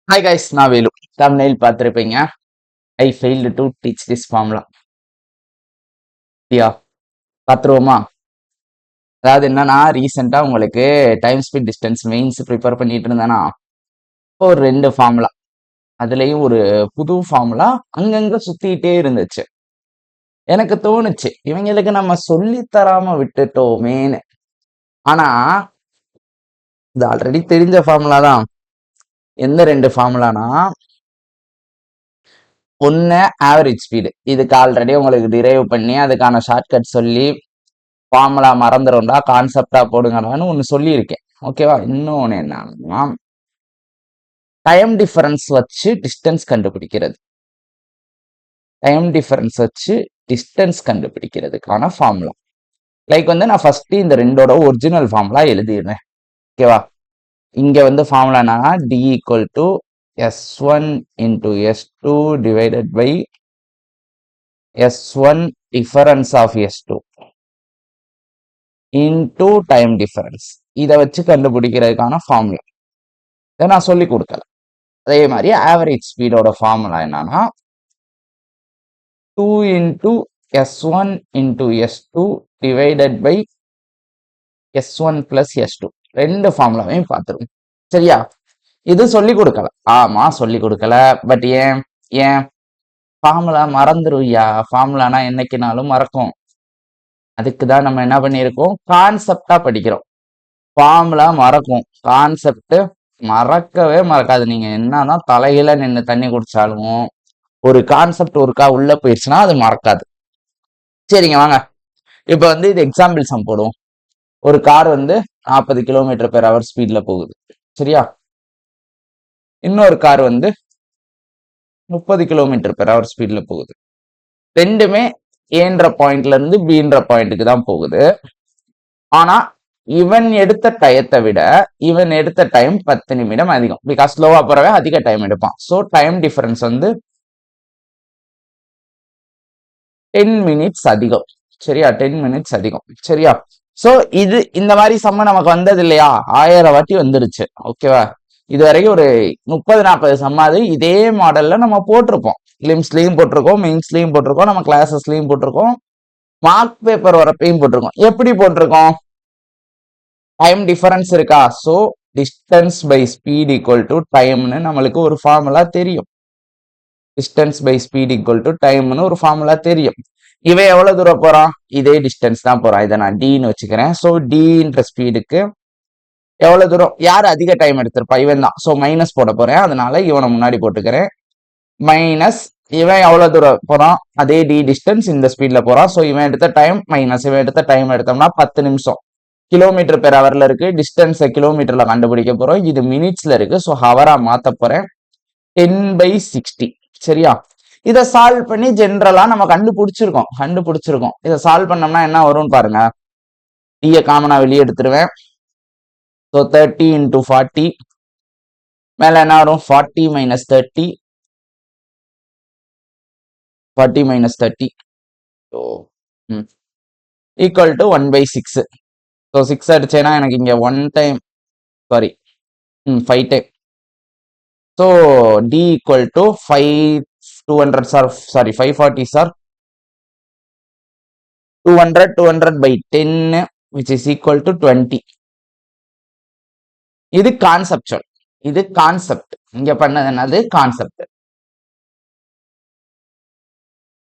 Hi guys, நான் Velu. Thumbnail பார்த்துருப்பீங்க. I failed to teach this formula. யா பார்த்துருவோமா? அதாவது என்னன்னா, ரீசெண்டாக உங்களுக்கு time speed distance mains prepare பண்ணிட்டு இருந்தேன்னா, ஒரு 2 ஃபார்முலா, அதுலேயும் ஒரு புது ஃபார்முலா அங்கங்கே சுற்றிக்கிட்டே இருந்துச்சு. எனக்கு தோணுச்சு, இவங்களுக்கு நம்ம சொல்லி தராம விட்டுட்டோமேன்னு. ஆனா இது ஆல்ரெடி தெரிஞ்ச ஃபார்முலா தான். எந்த 2 ஃபார்முலானா, ஒன்று ஆவரேஜ் ஸ்பீடு. இதுக்கு ஆல்ரெடி உங்களுக்கு டிரைவ் பண்ணி அதுக்கான ஷார்ட்கட் சொல்லி ஃபார்முலா மறந்துடும்டா, கான்செப்டா போடுங்கடான்னு ஒன்று சொல்லியிருக்கேன். ஓகேவா? இன்னொன்று என்னன்னா, டைம் டிஃபரன்ஸ் வச்சு டிஸ்டன்ஸ் கண்டுபிடிக்கிறது. டைம் டிஃபரன்ஸ் வச்சு டிஸ்டன்ஸ் கண்டுபிடிக்கிறதுக்கான ஃபார்முலா. லைக் நான் ஃபர்ஸ்ட் இந்த ரெண்டோட ஒரிஜினல் ஃபார்முலா எழுதிடுறேன். ஓகேவா? இங்க ஃபார்முலா என்னன்னா, T equal to S1 into S2 divided by S1 difference of S2 into time difference. இதை வச்சு கண்டுபிடிக்கிறதுக்கான ஃபார்முலா இதை நான் சொல்லி கொடுக்கல. அதே மாதிரி ஆவரேஜ் ஸ்பீடோட ஃபார்முலா என்னன்னா, 2 into S1 into S2 divided by S1 plus S2. ரெண்டு ஃபார்முலாவையும் பார்த்துருவோம். சரியா? இது சொல்லி கொடுக்கல. ஆமா, சொல்லி கொடுக்கல. பட் ஏன் ஏன் ஃபார்முலா மறந்துருவியா? ஃபார்முலானா என்னைக்குனாலும் மறக்கும். அதுக்கு தான் நம்ம என்ன பண்ணியிருக்கோம், கான்செப்டா படிக்கிறோம். ஃபார்முலா மறக்கும், கான்செப்ட் மறக்கவே மறக்காது. நீங்க என்னதான் தலையில நின்று தண்ணி குடிச்சாலும் ஒரு கான்செப்ட் ஒருக்கா உள்ள போயிடுச்சுன்னா அது மறக்காது. சரிங்க, வாங்க இப்ப இது எக்ஸாம்பிள் சம் போடுவோம். ஒரு கார் 40 km/h ஸ்பீட்ல போகுது. சரியா? இன்னொரு கார் 30 km/h ஸ்பீட்ல போகுது. ரெண்டுமே ஏன்ற பாயிண்ட்ல இருந்து பீன்ற பாயிண்ட்டுக்கு தான் போகுது. ஆனா இவன் எடுத்த டயத்தை விட இவன் எடுத்த டைம் 10 நிமிடம் அதிகம். பிகாஸ் ஸ்லோவா போறவே அதிக டைம் எடுப்பான். ஸோ டைம் டிஃபரன்ஸ் 10 மினிட்ஸ் அதிகம். சரியா? 10 மினிட்ஸ் அதிகம். சரியா? ஸோ இந்த மாதிரி சம்ம நமக்கு வந்தது இல்லையா? 1000 வாட்டி வந்துருச்சு. ஓகேவா? இது வரைக்கும் ஒரு 30-40 சம்மாவது இதே மாடல்ல நம்ம போட்டிருப்போம். லிம்ஸ்லயும் போட்டிருக்கோம், மெயின்ஸ்லயும் போட்டிருக்கோம், நம்ம கிளாஸஸ்லயும் போட்டிருக்கோம், மார்க் பேப்பர் வரப்பையும் போட்டிருக்கோம். எப்படி போட்டிருக்கோம்? டைம் டிஃபரன்ஸ் இருக்கா? So distance by speed equal to டைம்னு நம்மளுக்கு ஒரு ஃபார்முலா தெரியும். Distance by speed equal to டைம்னு ஒரு ஃபார்முலா தெரியும். இவன் எவ்வளவு தூரம் போறான்? இதே டிஸ்டன்ஸ் தான் போறான். இதை நான் டின்னு வச்சுக்கிறேன். ஸோ டின்ற ஸ்பீடுக்கு எவ்வளவு தூரம், யார் அதிக டைம் எடுத்திருப்பா? இவன் தான். ஸோ மைனஸ் போட போறேன். அதனால இவனை முன்னாடி போட்டுக்கிறேன். மைனஸ் இவன் எவ்வளவு தூரம் போறான்? அதே டி டிஸ்டன்ஸ் இந்த ஸ்பீட்ல போறான். ஸோ இவன் எடுத்த டைம் மைனஸ் இவன் எடுத்த டைம் எடுத்தோம்னா 10 நிமிஷம். km/h இருக்கு. டிஸ்டன்ஸை கிலோமீட்டர்ல கண்டுபிடிக்க போறோம். இது மினிட்ஸ்ல இருக்கு. ஸோ ஹவரா மாத்த போறேன். 10/60. சரியா? இதை சால்வ் பண்ணி ஜென்ரலா நம்ம கண்டுபிடிச்சிருக்கோம். இதை சால்வ் பண்ணோம்னா என்ன வரும்னு பாருங்க. டியை காமனா வெளியே எடுத்துருவேன். ஸோ 30 into 40 மேல என்ன வரும்? 40 minus 30. 40 minus 30 equal to 1/6. So 6 அடிச்சேன்னா எனக்கு இங்க 1 time, sorry 5 time. So T equal to 200 sir, sorry 540 sir, 200/10 which is equal to 20. இது கான்செப்டுவல். இது கான்செப்ட். இங்க பண்ணது என்னது? கான்செப்ட்.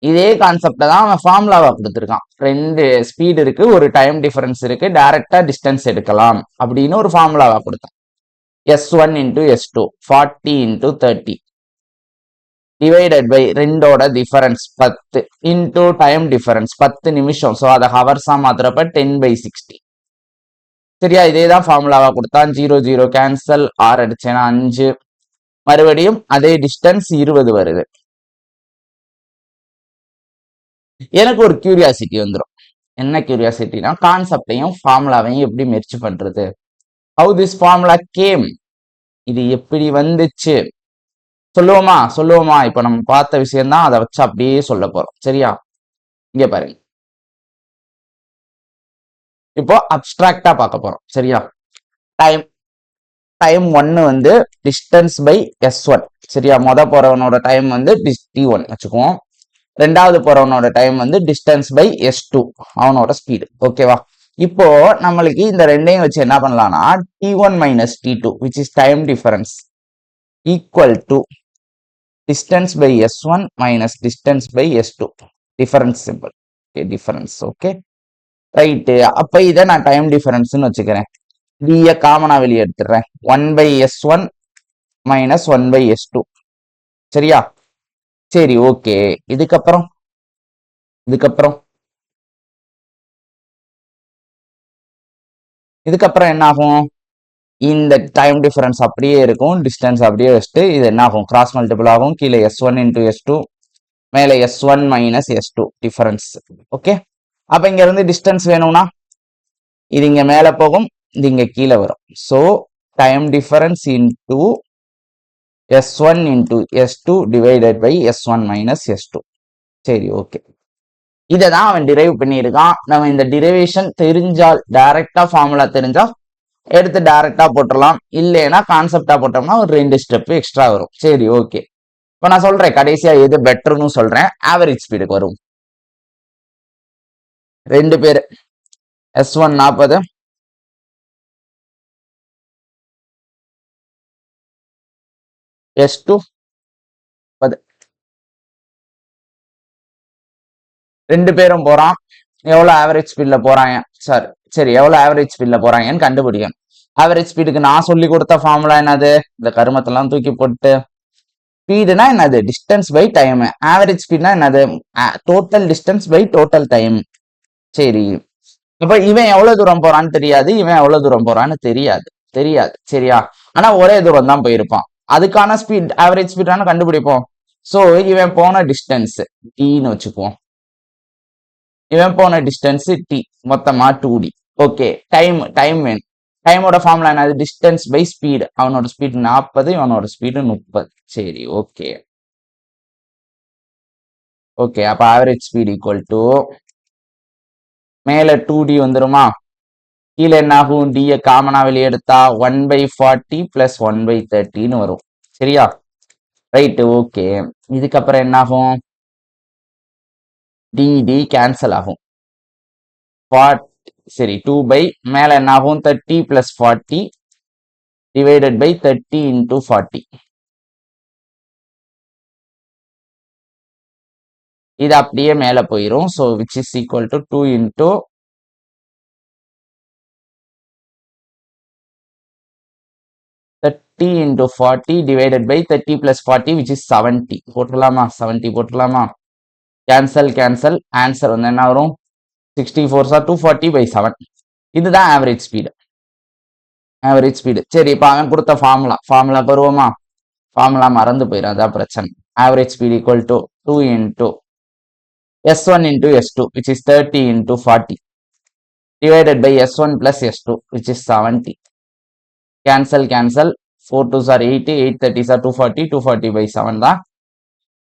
இதே கான்செப்ட தான் அவன் ஃபார்முலாவா கொடுத்துருக்கான். 2 ஸ்பீட் இருக்கு, ஒரு டைம் டிஃபரன்ஸ் இருக்கு, டைரக்டா டிஸ்டன்ஸ் எடுக்கலாம் அப்படின்னு ஒரு ஃபார்முலாவா கொடுத்தான். S1 into S2 40 into 30 divided by ரெண்டோட டிஃபரன்ஸ் 10 இன்டூ டைம் டிஃபரன்ஸ் 10 நிமிஷம். ஸோ அதை ஹவர்ஸா மாத்துறப்ப 10/60. சரியா? இதே தான் ஃபார்முலாவா கொடுத்தான். 0 0 கேன்சல், 6 அடிச்சேன்னா 5, மறுபடியும் அதே டிஸ்டன்ஸ் 20 வருது. எனக்கு ஒரு கியூரியாசிட்டி வந்துடும். என்ன கியூரியாசிட்டினா, கான்செப்டையும் ஃபார்முலாவையும் எப்படி மெர்ஜ் பண்றது? How this formula game? இது எப்படி வந்துச்சு? சொல்லுவோமா? இப்ப நம்ம பார்த்த விஷயம் தான், அதை வச்சு அப்படியே சொல்ல போறோம். சரியா? இங்க பாருங்க. இப்போ அப்டிராக்டா பார்க்க போறோம். சரியா? டைம் டைம் ஒன்னு வந்து டிஸ்டன்ஸ் பை S1. சரியா, போறவனோட டைம் வந்து T1 வச்சுக்குவோம். ரெண்டாவது போறவனோட டைம் வந்து டிஸ்டன்ஸ் பை S2, அவனோட ஸ்பீடு. ஓகேவா, இப்போ நம்மளுக்கு இந்த ரெண்டையும் வச்சு என்ன பண்ணலாம்னா T1 minus T2 which is time difference equal to distance by S1 minus distance by S2. Difference simple. Difference. Okay right. அப்ப இதை நான் டைம் டிஃபரன்ஸ்னு வச்சுக்கிறேன். டிய காமனா வெளியே எடுத்துடுறேன். 1/S1 minus 1/S2. சரியா, சரி ஓகே. இதுக்கப்புறம் என்ன ஆகும்? இந்த டைம் டிஃபரன்ஸ் அப்படியே இருக்கும், டிஸ்டன்ஸ் அப்படியே வச்சுட்டு இது என்ன ஆகும்? கிராஸ் மல்டிபிள் ஆகும். கீழே S1 இன்டூ S2, மேலே S1 minus S2 difference. Okay, அப்ப இங்க இருந்து டிஸ்டன்ஸ் வேணும்னா இது இங்க மேல போகும், இது இங்க கீழே வரும். So time difference into S1 into S2 divided by S1 minus S2. சரி ஓகே, இதை தான் அவன் டிரைவ் பண்ணியிருக்கான். நம்ம இந்த டிரைவேஷன் தெரிஞ்சால், டைரக்டா ஃபார்முலா தெரிஞ்சா எடுத்து டைரக்டா போட்டுடலாம். இல்லைன்னா கான்செப்டா போட்டோம்னா ஒரு 2 ஸ்டெப் எக்ஸ்ட்ரா வரும். சரி ஓகே, இப்போ நான் சொல்றேன் கடைசியா எது பெட்டர்னு சொல்றேன். ஆவரேஜ் ஸ்பீடுக்கு வரும். 2 பேர் S1 40, S2 10. 2 பேரும் போறான். எவ்வளவு ஆவரேஜ் ஸ்பீட்ல போறாங்க? சரி எவ்வளவு ஆவரேஜ் ஸ்பீட்ல போறாங்கன்னு கண்டுபிடிக்கணும். ஆவரேஜ் ஸ்பீடுக்கு நான் சொல்லி கொடுத்த ஃபார்முலா என்னது? இந்த கருமத்தெல்லாம் தூக்கி போட்டு, ஸ்பீடுனா என்னது? Distance by time. ஆவரேஜ் ஸ்பீட்னா என்னது? Total distance by total time. சரி, இப்ப இவன் எவ்வளவு தூரம் போறான்னு தெரியாது, இவன் எவ்வளவு தூரம் போறான்னு தெரியாது. சரியா, ஆனா ஒரே தூரம் தான் போயிருப்பான். அதுக்கான ஸ்பீட் ஆவரேஜ் ஸ்பீடான கண்டுபிடிப்போம். சோ இவன் போன டிஸ்டன்ஸ் Tன்னு வச்சுக்குவோம். இவன் போன டிஸ்டன்ஸ் T, மொத்தமா 2D. ஓகே, டைம் வேணும். டைமோட ஃபார்முலா என்னது? Distance by speed. அவனோட ஸ்பீடு 40, இவனோட ஸ்பீடு 30. சரி ஓகே, அப்ப ஆவரேஜ் ஸ்பீட் ஈக்குவல் டு மேல 2D வந்துருமா? கீழே என்ன ஆகும்? டிய காமனா வெளியே எடுத்தா 1/40 பிளஸ் 1/30ன்னு வரும். சரியா, ரைட்டு ஓகே. இதுக்கப்புறம் என்ன ஆகும்? டி கேன்சல் ஆகும். சரி 2 பை மேல என்ன ஆகும்? 30 பிளஸ் 40 டிவைடட் பை 30 இன்டூ 40. இது அப்படியே மேல போயிரும். So which is equal to 2 into 30 into 40 divided by 30 plus 40 which is 70. போட்டுடலாமா? 70 போட்டுடலாமா? கேன்சல். ஆன்சர் வந்து என்ன வரும்? 64 240/7. இதுதான் ஆவரேஜ் ஸ்பீடு. சரி, இப்போ அவன் கொடுத்த ஃபார்முலா பருவமா? ஃபார்முலா மறந்து போயிடும், அதான் பிரச்சனை. Average speed equal to 2 into S1 into S2 which is 30 into 40 divided by S1 plus S2 which is 70. Cancel 4 2s are 8, 8 30s are 240, 240/7 தான்.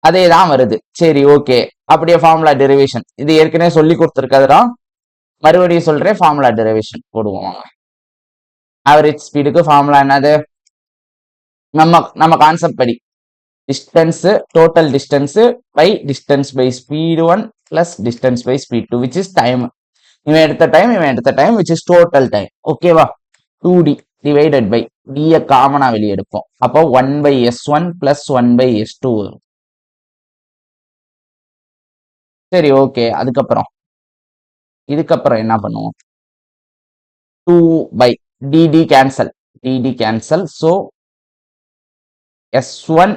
அதே தான் வருது. சரி ஓகே, அப்படியே ஃபார்முலா டெரிவேஷன். இது ஏற்கனவே சொல்லி கொடுத்துருக்கதுடா, மறுபடியும் சொல்றேன். ஃபார்முலா டெரிவேஷன் போடுவோம். ஆவரேஜ் ஸ்பீடுக்கு ஃபார்முலா என்னது? நம்ம கான்செப்ட் படி distance, total distance by distance by speed 1 plus distance by speed 2 which is time. இவன் எடுத்த time which is total time. ஓகேவா, 2D டிவைடட் பை டிய காமனா வெளியே எடுப்போம். அப்போ 1/S1 பிளஸ் 1/S2 வரும். சரி ஓகே, இதுக்கப்புறம் என்ன பண்ணுவோம்? 2 by dd cancel. So S1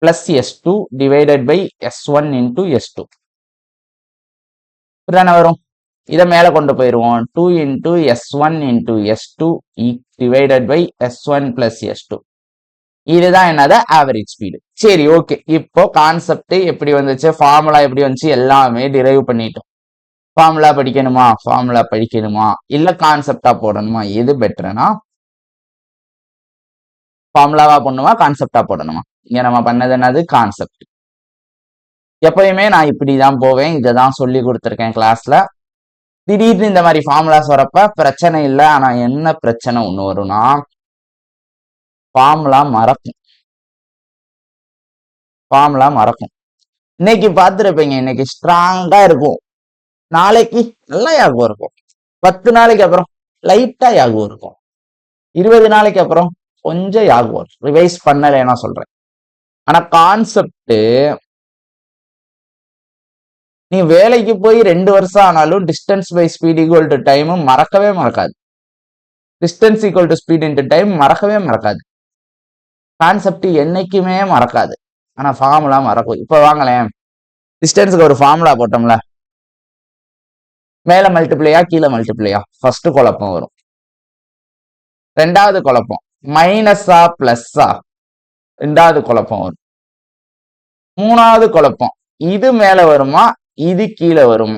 plus S2 divided by S1 into S2 தானே வரும். இதை மேல கொண்டு போயிருவோம். 2 into S1 into S2 divided by S1 plus S2. இதுதான் என்னது? Average speed. சரி ஓகே, இப்போ கான்செப்ட் எப்படி வந்துச்சு, ஃபார்முலா எப்படி வந்துச்சு, எல்லாமே டிரைவ் பண்ணிட்டோம். ஃபார்முலா படிக்கணுமா இல்ல கான்செப்டா போடணுமா? எது பெட்டர்னா ஃபார்முலாவா பண்ணுமா கான்செப்டா போடணுமா? இங்க நம்ம பண்ணது என்னது? கான்செப்ட். எப்பயுமே நான் இப்படிதான் போவேன், இதைதான் சொல்லி கொடுத்துருக்கேன் கிளாஸ்ல. திடீர்னு இந்த மாதிரி ஃபார்முலாஸ் வரப்ப பிரச்சனை இல்லை. ஆனா என்ன பிரச்சனை ஒண்ணு வரும்னா, ஃபார்முலா மறக்கும். ஃபார்முலா மறக்கும். இன்னைக்கு பார்த்துருப்பீங்க, இன்னைக்கு ஸ்ட்ராங்கா இருக்கும், நாளைக்கு நல்லா யாகம் இருக்கும், 10 நாளைக்கு அப்புறம் லைட்டா யாகம் இருக்கும், 20 நாளைக்கு அப்புறம் கொஞ்சம் யாகம் வரும். ரிவைஸ் பண்ணலைன்னா சொல்றேன். ஆனா கான்செப்ட், நீ வேலைக்கு போய் 2 வருஷம் ஆனாலும் distance by speed equal to time மறக்கவே மறக்காது. Distance equal to speed into time மறக்கவே மறக்காது. கான்செப்ட் என்னைக்குமே மறக்காது. ஆனா ஃபார்முலா மறக்கும். இப்ப வாங்களேன், டிஸ்டன்ஸுக்கு ஒரு ஃபார்முலா போட்டோம்ல, மேல மல்டிப்ளையா கீழே மல்டிப்ளையா, ஃபர்ஸ்ட் குழப்பம் வரும். ரெண்டாவது குழப்பம் மைனஸா பிளஸ்ஸா, ரெண்டாவது குழப்பம் வரும். மூணாவது குழப்பம் இது மேல வருமா இது கீழே வரும்.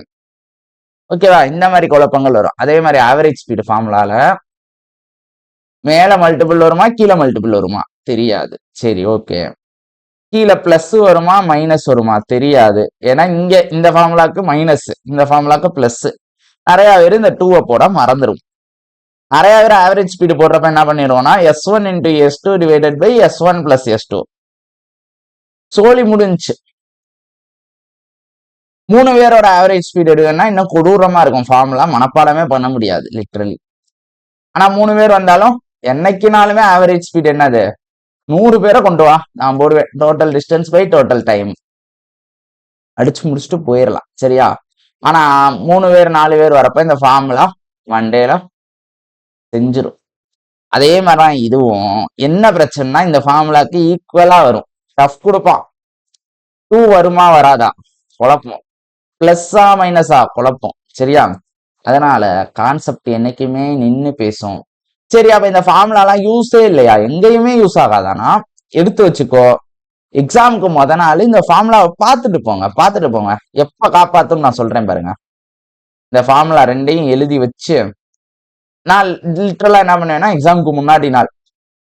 ஓகேவா? இந்த மாதிரி குழப்பங்கள் வரும். அதே மாதிரி ஆவரேஜ் ஸ்பீடு ஃபார்முலால மேல மல்டிபிள் வருமா கீழே மல்டிபிள் வருமா தெரியாது. சரி, ஓகே. கீழே பிளஸ் வருமா மைனஸ் வருமா தெரியாது. ஏன்னா இங்க இந்த ஃபார்முலாக்கு மைனஸ், இந்த ஃபார்முலாக்கு பிளஸ். நிறைய பேர் இந்த 2 போட மறந்துடும். நிறைய பேர் ஆவரேஜ் ஸ்பீடு போடுறப்ப என்ன பண்ணிடுவோம்னா S1 into S2 divided by S1 plus S2. சோழி முடிஞ்சு. 3 பேரோட ஆவரேஜ் ஸ்பீடு எடுக்கணும்னா இன்னும் கொடூரமா இருக்கும். ஃபார்முலா மனப்பாடமே பண்ண முடியாது லிட்ரலி. ஆனா 3 பேர் வந்தாலும் என்னைக்குனாலுமே ஆவரேஜ் ஸ்பீட் என்னது, 100 பேரை கொண்டு வா, நான் போடுவேன். Total distance by total time அடிச்சு முடிச்சுட்டு போயிடலாம். சரியா? ஆனா 3 பேர் 4 பேர் வரப்ப இந்த ஃபார்முலா மண்டேல செஞ்சிடும். அதே மாதிரிதான் இதுவும். என்ன பிரச்சனைனா இந்த ஃபார்முலாக்கு ஈக்குவலா வரும். டஃப் கொடுப்பான். 2 வருமா வராதா குழப்பம், பிளஸ்ஸா மைனஸா குழப்பம். சரியா? அதனால கான்செப்ட் என்னைக்குமே நின்னு பேசும். சரி, அப்ப இந்த ஃபார்முலாலாம் யூஸே இல்லையா, எங்கேயுமே யூஸ் ஆகாதானா எடுத்து வச்சுக்கோ. எக்ஸாமுக்கு முத நாள் இந்த ஃபார்முலாவை பார்த்துட்டு போங்க. எப்ப காப்பாத்தும் நான் சொல்றேன் பாருங்க. இந்த ஃபார்முலா ரெண்டையும் எழுதி வச்சு நான் லிட்டரலா என்ன பண்ணுவேன்னா எக்ஸாமுக்கு முன்னாடி நாள்,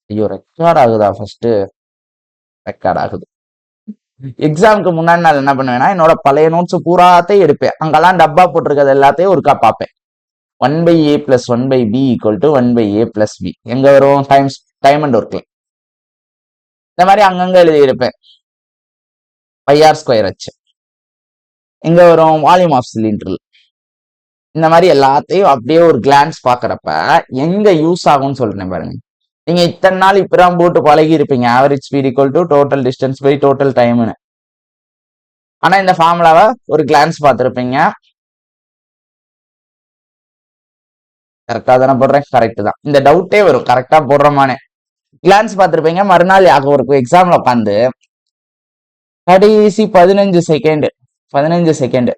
ஐயோ ரெக்கார்ட் ஆகுதா, ஃபர்ஸ்ட் ரெக்கார்ட் ஆகுது. எக்ஸாமுக்கு முன்னாடி நாள் என்ன பண்ணுவேன்னா என்னோட பழைய நோட்ஸ் பூராத்தையும் எடுப்பேன். அங்கெல்லாம் டப்பா போட்டிருக்கிறது எல்லாத்தையும் ஒருக்கா பார்ப்பேன். 1/a + 1/b = 1/a + b. எங்க வரும்? டைம் அண்ட் ஒர்க்ல. இந்த மாதிரி அங்கங்க எழுதி இருப்பேன். πr² வச்சு எங்க வரும்? Volume of cylinder. இந்த மாதிரி எல்லாத்தையும் அப்படியே ஒரு கிளான்ஸ் பாக்குறப்ப எங்க யூஸ் ஆகும்னு சொல்றேன் பாருங்க. நீங்க இத்தனை நாள் இப்பதான் போட்டு பழகி இருப்பீங்க, average speed = total distance by total டைம்னு. ஆனா இந்த ஃபார்முலாவை ஒரு கிளான்ஸ் பார்த்துருப்பீங்க. கரெக்டா தானே போடுறேன்? கரெக்ட் தான். இந்த டவுட்டே வரும், கரெக்டா போடுறோமானே. கிளான்ஸ் பார்த்துருப்பீங்க. மறுநாள் யாகம் இருக்கும் எக்ஸாம்ல உட்காந்து கடைசி 15 செகண்ட்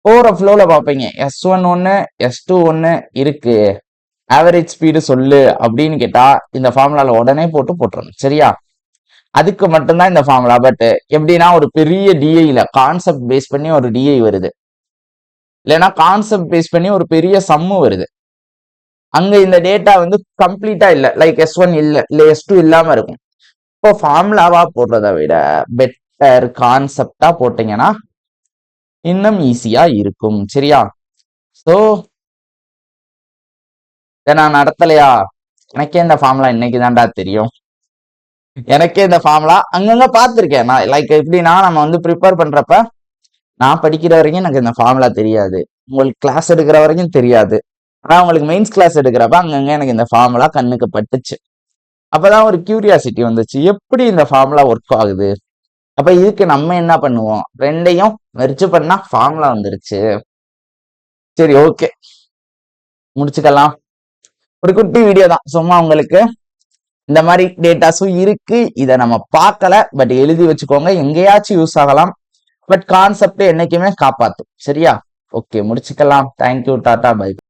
போற ஃப்ளோல பார்ப்பீங்க. S1 1 S2 1 இருக்கு, ஆவரேஜ் ஸ்பீடு சொல்லு அப்படின்னு கேட்டா இந்த ஃபார்முலால உடனே போட்டுறணும். சரியா? அதுக்கு மட்டும்தான் இந்த ஃபார்முலா. பட் எப்படின்னா ஒரு பெரிய டிஐல கான்செப்ட் பேஸ் பண்ணி ஒரு டிஐ வருது, இல்லைன்னா கான்செப்ட் பேஸ் பண்ணி ஒரு பெரிய சம்மு வருது. அங்க இந்த டேட்டா வந்து கம்ப்ளீட்டா இல்ல, லைக் S1 இல்ல S2 இல்லாம இருக்கும். இப்போ ஃபார்முலாவா போடுறதை விட பெட்டர் கான்செப்டா போட்டீங்கன்னா இன்னும் ஈஸியா இருக்கும். சரியா? சோ இதை நான் நடத்தலையா, எனக்கே இந்த ஃபார்முலா இன்னைக்கு தான்டா தெரியும். எனக்கே இந்த ஃபார்முலா அங்கங்க பார்த்துருக்கேன். நான் லைக் எப்படின்னா நம்ம வந்து ப்ரிப்பேர் பண்றப்ப நான் படிக்கிற வரைக்கும் எனக்கு இந்த ஃபார்முலா தெரியாது, உங்களுக்கு கிளாஸ் எடுக்கிற வரைக்கும் தெரியாது. ஆனா உங்களுக்கு மெயின்ஸ் கிளாஸ் எடுக்கிறப்ப அங்கங்க எனக்கு இந்த ஃபார்முலா கண்ணுக்கு பட்டுச்சு. அப்பதான் ஒரு கியூரியாசிட்டி வந்துச்சு, எப்படி இந்த ஃபார்முலா ஒர்க் ஆகுது. அப்ப இதுக்கு நம்ம என்ன பண்ணுவோம், ரெண்டையும் மெர்ஜ் பண்ணா ஃபார்முலா வந்துருச்சு. சரி, ஓகே, முடிச்சுக்கலாம். ஒரு குட்டி வீடியோ தான், சும்மா உங்களுக்கு இந்த மாதிரி டேட்டாஸும் இருக்கு, இதை நம்ம பார்க்கல, பட் எழுதி வச்சுக்கோங்க, எங்கேயாச்சும் யூஸ் ஆகலாம். பட் கான்செப்ட் என்னைக்குமே காப்பாத்தும். சரியா? ஓகே, முடிச்சுக்கலாம். Thank you, tata, by.